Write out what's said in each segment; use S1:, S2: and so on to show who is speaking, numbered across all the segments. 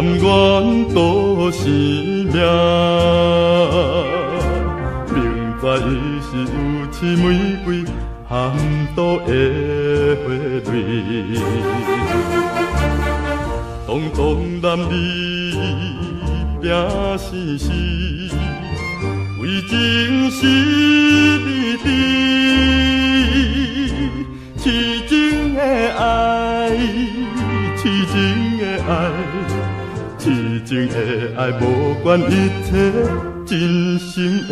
S1: 甘愿赌生命，明知伊是有刺玫瑰，含毒的花蕊。当当男儿拼生死，为情是你痴情的爱，痴情的爱，痴情的爱，无管一切真心的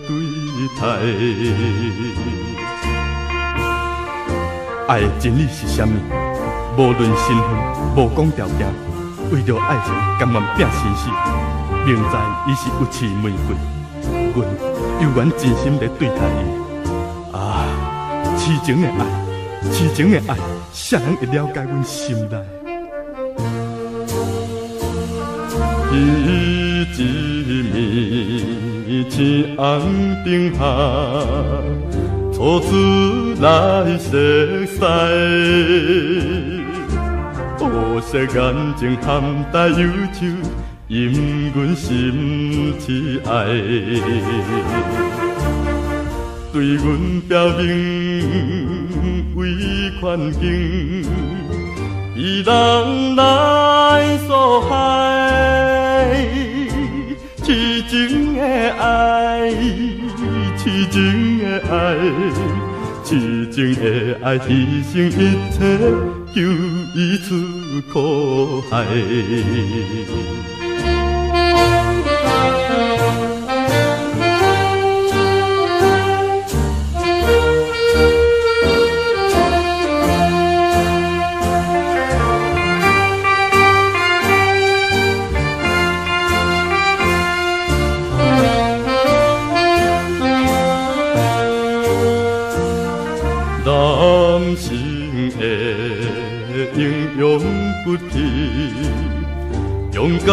S1: 对待。爱的真理是啥物？无论身份，无讲条件，为着爱情甘愿拼生死。明知伊是有刺玫瑰，阮犹原真心地对待伊。啊，痴情的爱，痴情的爱，谁人会了解阮心内？彼一暝，青红灯下，初次来熟悉。乌色眼睛含带忧愁，引阮心痴爱。对阮表明为劝境，伊人来所害。痴情的爱，痴情的爱，痴情的爱，牺牲一切，救伊出苦海。男性的英勇不屈，勇敢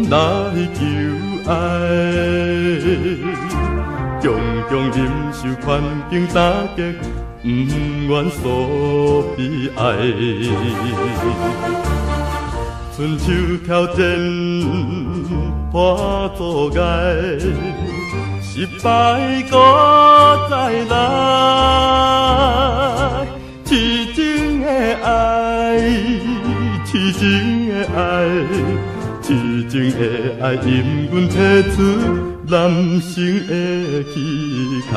S1: 来求爱，强强忍受环境打击，不愿所悲哀。春秋挑战破阻碍，失败搁再来。痴情的爱，痴情的爱，痴情的爱，因阮提出男性的气概。